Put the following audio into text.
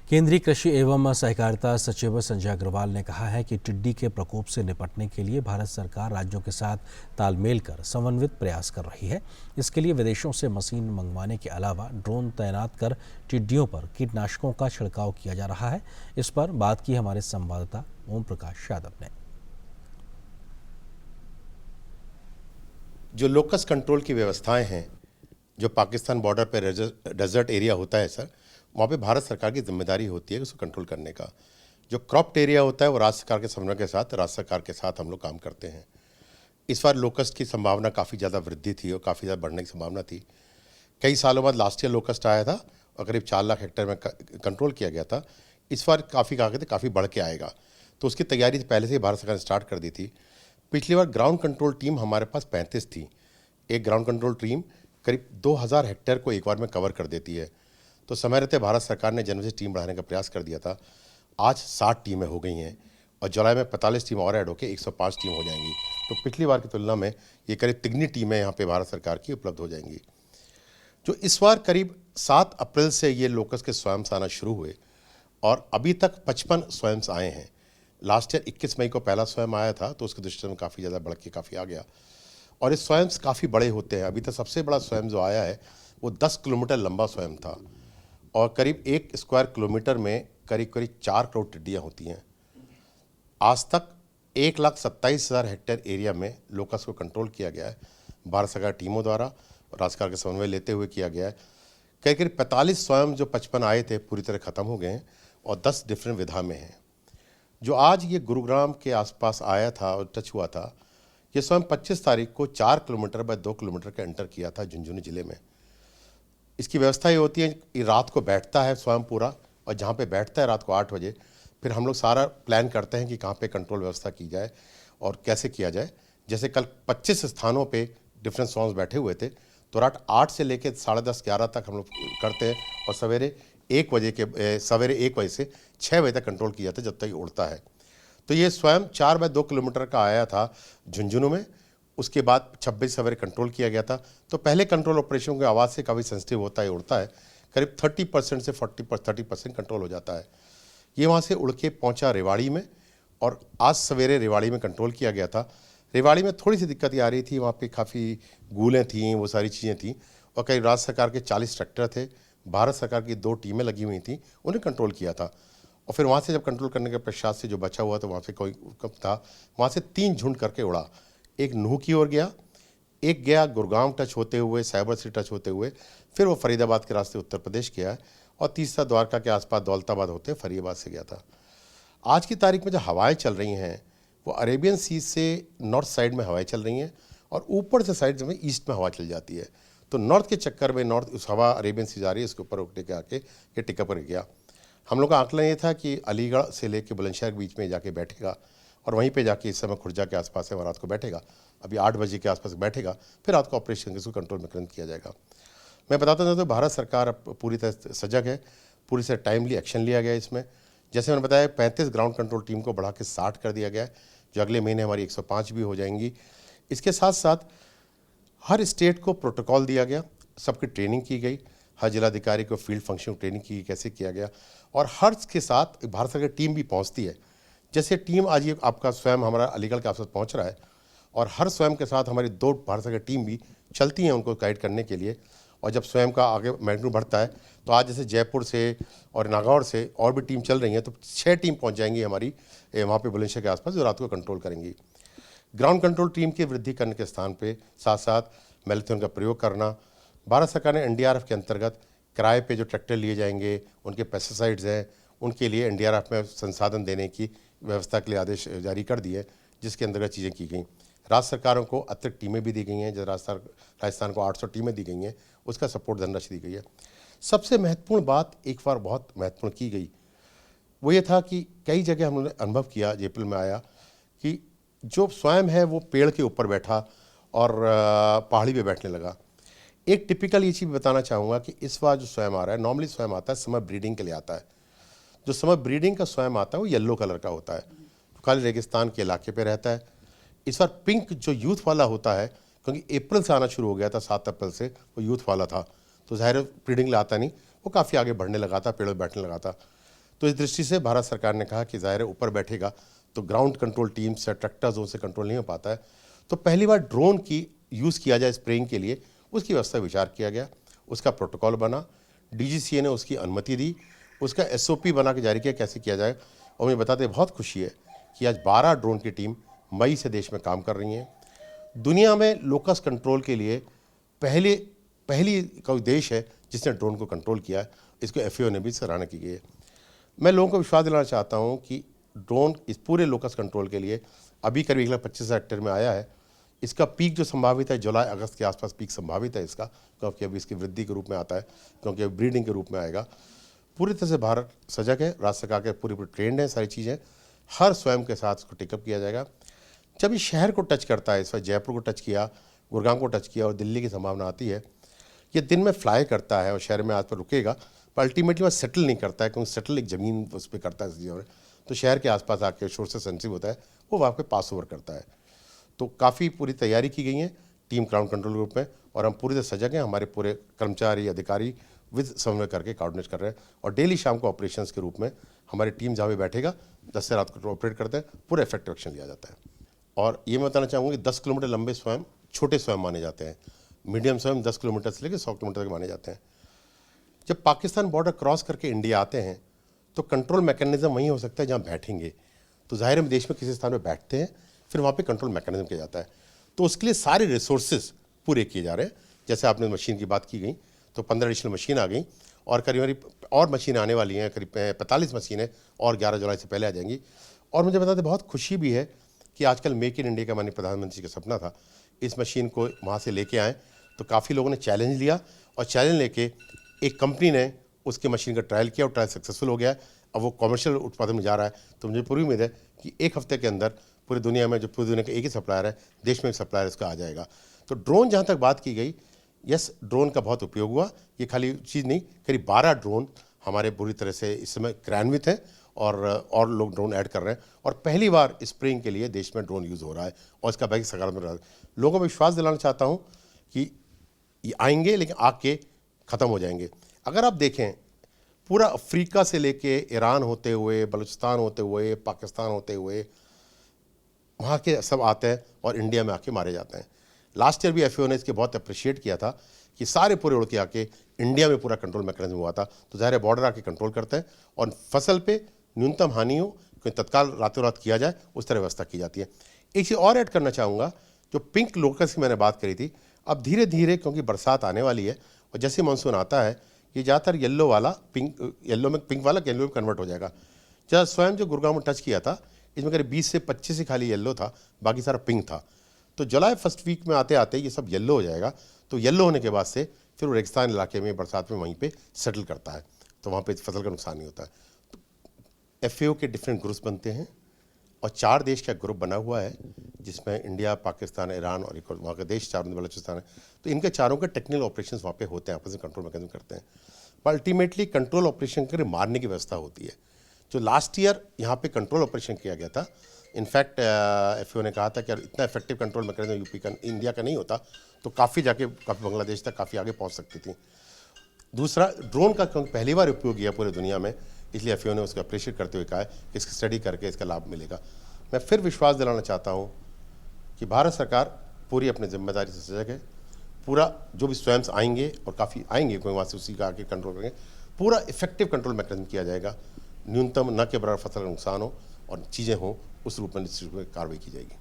केंद्रीय कृषि एवं सहकारिता सचिव संजय अग्रवाल ने कहा है कि टिड्डी के प्रकोप से निपटने के लिए भारत सरकार राज्यों के साथ तालमेल कर समन्वित प्रयास कर रही है। इसके लिए विदेशों से मशीन मंगवाने के अलावा ड्रोन तैनात कर टिड्डियों पर कीटनाशकों का छिड़काव किया जा रहा है। इस पर बात की हमारे संवाददाता ओम प्रकाश यादव ने। जो लोकस कंट्रोल की व्यवस्थाएं हैं, जो पाकिस्तान बॉर्डर पर डेजर्ट एरिया होता है सर, वहाँ पे भारत सरकार की जिम्मेदारी होती है उसको कंट्रोल करने का। जो क्रॉप्ड एरिया होता है वो राज्य सरकार के समन्वय के साथ, राज्य सरकार के साथ हम लोग काम करते हैं। इस बार लोकस्ट की संभावना काफ़ी ज़्यादा वृद्धि थी और काफ़ी ज़्यादा बढ़ने की संभावना थी। कई सालों बाद लास्ट ईयर लोकस्ट आया था और करीब 4 लाख हेक्टेयर में कंट्रोल किया गया था। इस बार काफ़ी बढ़ के आएगा, तो उसकी तैयारी पहले से ही भारत सरकार ने स्टार्ट कर दी थी। पिछली बार ग्राउंड कंट्रोल टीम हमारे पास 35 थी। एक ग्राउंड कंट्रोल टीम करीब 2000 हेक्टेयर को एक बार में कवर कर देती है। तो समय रहते भारत सरकार ने जनवरी से टीम बढ़ाने का प्रयास कर दिया था। आज 60 टीमें हो गई हैं और जुलाई में 45 टीम और ऐड होकर 105 टीम हो जाएंगी। तो पिछली बार की तुलना में ये करीब तिगनी टीमें यहाँ पे भारत सरकार की उपलब्ध हो जाएंगी। जो इस बार करीब 7 अप्रैल से ये लोकस के स्वयम्स आना शुरू हुए और अभी तक 55 स्वयम्स आए हैं। लास्ट ईयर 21 मई को पहला स्वयं आया था, तो उसके दृष्टि में काफ़ी ज़्यादा बढ़ के काफ़ी आ गया और ये स्वयम्स काफ़ी बड़े होते हैं। अभी तक सबसे बड़ा स्वयं जो आया है वो 10 किलोमीटर लंबा स्वयं था और करीब 1 स्क्वायर किलोमीटर में करीब 4 करोड़ टिड्डियाँ होती हैं। आज तक 1,27,000 हेक्टेयर एरिया में लोकस को कंट्रोल किया गया है। भारत सरकार टीमों द्वारा और राज्य सरकार के समन्वय लेते हुए किया गया है। करीब 45 स्वयं जो 55 आए थे पूरी तरह ख़त्म हो गए हैं और 10 डिफरेंट विधा में हैं। जो आज ये गुरुग्राम के आसपास आया था और टच हुआ था, ये स्वयं 25 तारीख को 4 किलोमीटर बाय 2 किलोमीटर का एंटर किया था झुंझुनू जिले में। इसकी व्यवस्था ये होती है कि रात को बैठता है स्वयं पूरा, और जहाँ पे बैठता है रात को 8 बजे, फिर हम लोग सारा प्लान करते हैं कि कहाँ पे कंट्रोल व्यवस्था की जाए और कैसे किया जाए। जैसे कल 25 स्थानों पे डिफरेंट स्वयं बैठे हुए थे, तो रात 8 से लेकर 10:30-11 तक हम लोग करते हैं और सवेरे 1 बजे से 6 बजे तक कंट्रोल किया जाता है जब तक ये उड़ता है। तो ये स्वयं 4 बाय 2 किलोमीटर का आया था झुंझुनू में। उसके बाद 26 सवेरे कंट्रोल किया गया था। तो पहले कंट्रोल ऑपरेशन की आवाज़ से काफ़ी सेंसिटिव होता है, उड़ता है, करीब 30% से 30% कंट्रोल हो जाता है। ये वहाँ से उड़ के पहुँचा रेवाड़ी में और आज सवेरे रेवाड़ी में कंट्रोल किया गया था। रेवाड़ी में थोड़ी सी दिक्कत ये आ रही थी, वहाँ पे काफ़ी गूलें थीं, वो सारी चीज़ें थीं और कई राज्य सरकार के 40 ट्रैक्टर थे, भारत सरकार की 2 टीमें लगी हुई थी, उन्हें कंट्रोल किया था। और फिर वहाँ से जब कंट्रोल करने के पश्चात से जो बचा हुआ था, वहाँ से कोई कम था, वहाँ से 3 झुंड करके उड़ा। एक नूह की ओर गया, एक गया गुड़गांव टच होते हुए, साइबर सिटी टच होते हुए, फिर वो फरीदाबाद के रास्ते उत्तर प्रदेश गया है और तीसरा द्वारका के आसपास दौलताबाद होते फरीदाबाद से गया था। आज की तारीख में जो हवाएं चल रही हैं वो अरेबियन सी से नॉर्थ साइड में हवाएं चल रही हैं और ऊपर से साइड में ईस्ट में हवा चल जाती है। तो नॉर्थ के चक्कर में नॉर्थ उस हवा अरेबियन सी जा रही है, इसके ऊपर उठने के आके ये टिका पर गया। हम लोग का आंकलन ये था कि अलीगढ़ से लेकर बुलंदशहर के बीच में जाके बैठेगा और वहीं पे जाके इस समय खुर्जा के आसपास है, वहाँ रात को बैठेगा। अभी 8 बजे के आसपास बैठेगा, फिर रात को ऑपरेशन इसको कंट्रोल में किया जाएगा। मैं बताता हूँ तो भारत सरकार अब पूरी तरह सजग है, पूरी तरह टाइमली एक्शन लिया गया है इसमें। जैसे मैंने बताया 35 ग्राउंड कंट्रोल टीम को बढ़ा के 60 कर दिया गया है, जो अगले महीने हमारी 105 भी हो जाएंगी। इसके साथ साथ हर स्टेट को प्रोटोकॉल दिया गया, सबकी ट्रेनिंग की गई, हर जिलाधिकारी को फील्ड फंक्शन ट्रेनिंग की कैसे किया गया और हर के साथ भारत सरकार की टीम भी पहुंचती है। जैसे टीम आज ये आपका स्वयं हमारा अलीगढ़ के आसपास पहुंच रहा है और हर स्वयं के साथ हमारी 2 भारत सरकार की टीम भी चलती हैं उनको गाइड करने के लिए। और जब स्वयं का आगे मैग्नीट्यूड बढ़ता है तो आज जैसे जयपुर से और नागौर से और भी टीम चल रही हैं, तो 6 टीम पहुँच जाएंगी हमारी वहाँ पर बुलंदशहर के आसपास, जो रात को कंट्रोल करेंगी। ग्राउंड कंट्रोल टीम की वृद्धि करने के स्थान पर साथ साथ मैराथन का प्रयोग करना। भारत सरकार ने NDRF के अंतर्गत किराए पे जो ट्रैक्टर लिए जाएंगे, उनके पेस्टिसाइड्स हैं, उनके लिए NDRF में संसाधन देने की व्यवस्था के लिए आदेश जारी कर दिए, जिसके अंतर्गत चीज़ें की गई। राज्य सरकारों को अतिरिक्त टीमें भी दी गई हैं, जैसे राजस्थान को 800 टीमें दी गई हैं, उसका सपोर्ट धनराशि दी गई है। सबसे महत्वपूर्ण बात एक बार बहुत महत्वपूर्ण की गई, वो ये था कि कई जगह हमने अनुभव किया, अप्रैल में आया कि जो स्वयं है वो पेड़ के ऊपर बैठा और पहाड़ी पे बैठने लगा। एक टिपिकल ये चीज़ बताना चाहूँगा कि इस बार जो स्वयं आ रहा है, नॉर्मली स्वयं आता है समर ब्रीडिंग के लिए आता है। जो समर ब्रीडिंग का स्वयं आता है वो येलो कलर का होता है, तो काले रेगिस्तान के इलाके पे रहता है। इस बार पिंक जो यूथ वाला होता है, क्योंकि अप्रैल से आना शुरू हो गया था, 7 अप्रैल से वो यूथ वाला था, तो ज़ाहिर ब्रीडिंग ले आता नहीं, वो काफ़ी आगे बढ़ने लगा था, पेड़ पर बैठने लगा था। तो इस दृष्टि से भारत सरकार ने कहा कि ज़ाहिर है ऊपर बैठेगा तो ग्राउंड कंट्रोल टीम से ट्रैक्टर जोन से कंट्रोल नहीं हो पाता है, तो पहली बार ड्रोन की यूज़ किया जाए स्प्रेइंग के लिए, उसकी व्यवस्था विचार किया गया, उसका प्रोटोकॉल बना, डीजीसीए ने उसकी अनुमति दी, उसका एसओपी बना के जारी किया कैसे किया जाए। और मुझे बताते बहुत खुशी है कि आज 12 ड्रोन की टीम मई से देश में काम कर रही हैं। दुनिया में लोकस कंट्रोल के लिए पहली कोई देश है जिसने ड्रोन को कंट्रोल किया है, इसको एफएओ ने भी सराहना की गई है। मैं लोगों को विश्वास दिलाना चाहता हूं कि ड्रोन इस पूरे लोकस कंट्रोल के लिए अभी करीब 1,25,000 हेक्टेयर में आया है। इसका पीक जो संभावित है जुलाई अगस्त के आसपास पीक संभावित है इसका, क्योंकि अभी इसकी वृद्धि के रूप में आता है, क्योंकि अभी ब्रीडिंग के रूप में आएगा। पूरी तरह से भारत सजग है, राज्य सरकार के पूरी ट्रेंड है, सारी चीज़ें हर स्वयं के साथ इसको टेकअप किया जाएगा। जब ये शहर को टच करता है, इस वक्त जयपुर को टच किया, गुड़गांव को टच किया और दिल्ली की संभावना आती है, ये दिन में फ्लाई करता है और शहर में आज पर रुकेगा, पर अल्टीमेटली वह सेटल नहीं करता है, क्योंकि सेटल एक ज़मीन उस पर करता है चीज़ों में, तो शहर के आसपास आके शोर से सेंसिटिव होता है, वो वहाँ पे पास ओवर करता है। तो काफ़ी पूरी तैयारी की गई है टीम ग्राउंड कंट्रोल ग्रुप में, और हम पूरी तरह सजग हैं। हमारे पूरे कर्मचारी अधिकारी विद समन्वय करके कोऑर्डिनेट कर रहे हैं, और डेली शाम को ऑपरेशंस के रूप में हमारी टीम जहाँ भी बैठेगा 10 से रात को ऑपरेट करते हैं, पूरा इफेक्टिव एक्शन लिया जाता है। और ये मैं बताना चाहूँगा कि 10 किलोमीटर लंबे स्वयं छोटे स्वयं माने जाते हैं, मीडियम स्वयं 10 किलोमीटर से लेकर 100 किलोमीटर तक माने जाते हैं। जब पाकिस्तान बॉर्डर क्रॉस करके इंडिया आते हैं तो कंट्रोल मैकेनिज्म वहीं हो सकता है जहाँ बैठेंगे, तो ज़ाहिर है देश में किसी स्थान पर बैठते हैं, फिर वहाँ पे कंट्रोल मैकेनिज्म किया जाता है। तो उसके लिए सारे रिसोर्सेज पूरे किए जा रहे हैं। जैसे आपने मशीन की बात की गई, तो 15 एडिशनल मशीन आ गई, और करीब और मशीनें आने वाली हैं, करीब 45 मशीनें और 11 जुलाई से पहले आ जाएंगी। और मुझे बताते बहुत खुशी भी है कि आजकल मेक इन इंडिया का माननीय प्रधानमंत्री का सपना था, इस मशीन को वहाँ से लेके आएँ, तो काफ़ी लोगों ने चैलेंज लिया, और चैलेंज लेके एक कंपनी ने उसके मशीन का ट्रायल किया और ट्रायल सक्सेसफुल हो गया। अब वो कमर्शियल उत्पादन में जा रहा है। तो मुझे पूरी उम्मीद है कि एक हफ्ते के अंदर पूरी दुनिया में, जो पूरी दुनिया का एक ही सप्लायर है, देश में एक सप्लायर इसका आ जाएगा। तो ड्रोन जहाँ तक बात की गई, यस, ड्रोन का बहुत उपयोग हुआ। ये खाली चीज़ नहीं, करीब 12 ड्रोन हमारे पूरी तरह से इस समय क्रियान्वित हैं, और लोग ड्रोन ऐड कर रहे हैं, और पहली बार स्प्रेइंग के लिए देश में ड्रोन यूज़ हो रहा है, और इसका बैग सकारात्मक रहा है। लोगों को विश्वास दिलाना चाहता हूँ कि ये आएंगे, लेकिन आके ख़त्म हो जाएंगे। अगर आप देखें, पूरा अफ्रीका से लेके ईरान होते हुए, बलूचिस्तान होते हुए, पाकिस्तान होते हुए, वहाँ के सब आते हैं और इंडिया में आके मारे जाते हैं। लास्ट ईयर भी एफएओ ने इसके बहुत अप्रिशिएट किया था कि सारे पूरे उड़ के आके इंडिया में पूरा कंट्रोल मैकेनिज्म हुआ था। तो ज़ाहिर है बॉर्डर आके कंट्रोल करते हैं, और फसल पे न्यूनतम हानि हो, क्योंकि तत्काल रातों रात किया जाए, उस तरह व्यवस्था की जाती है। एक चीज़ और ऐड करना चाहूँगा, जो पिंक लोकस की मैंने बात करी थी, अब धीरे धीरे क्योंकि बरसात आने वाली है, और जैसे मानसून आता है, ये ज़्यादातर येलो वाला येलो में पिंक वाला येलो में कन्वर्ट हो जाएगा। जब स्वयं जो गुड़गांव में टच किया था, इसमें करीब 20 से 25 ही खाली येलो था, बाकी सारा पिंक था। तो जुलाई फर्स्ट वीक में आते आते ये सब येलो हो जाएगा। तो येलो होने के बाद से फिर वो रेगिस्तान इलाके में बरसात में वहीं पे सेटल करता है, तो वहाँ पे फसल का नुकसान नहीं होता है। तो एफएओ के डिफरेंट ग्रुप्स बनते हैं, और 4 देश का ग्रुप बना हुआ है, जिसमें इंडिया, पाकिस्तान, ईरान और एक और वहाँ का देश 4 बलूचिस्तान है। तो इनके चारों के टेक्निकल ऑपरेशंस वहाँ पे होते हैं, आपस में कंट्रोल मैकेनिज्म करते हैं। पर अल्टीमेटली कंट्रोल ऑपरेशन के मारने की व्यवस्था होती है। जो लास्ट ईयर यहाँ पे कंट्रोल ऑपरेशन किया गया था, इनफैक्ट एफएओ ने कहा था कि इतना इफेक्टिव कंट्रोल मैकेनिज्म यूपी का, इंडिया का नहीं होता, तो काफ़ी बांग्लादेश तक काफ़ी आगे पहुँच सकती थी। दूसरा, ड्रोन का क्योंकि पहली बार उपयोग किया पूरी दुनिया में, इसलिए एफएओ ने उसका अप्रिशिएट करते हुए कहा है कि इसकी स्टडी करके इसका लाभ मिलेगा। मैं फिर विश्वास दिलाना चाहता हूँ कि भारत सरकार पूरी अपनी जिम्मेदारी से सजग है। पूरा जो भी स्वयं आएंगे, और काफ़ी आएंगे, कोई वहाँ से उसी का आके कंट्रोल करेंगे, पूरा इफेक्टिव कंट्रोल मैकेनिज्म किया जाएगा। न्यूनतम न के बराबर फसल का नुकसान हो और चीज़ें हों, उस रूप में निश्चित रूप में कार्रवाई की जाएगी।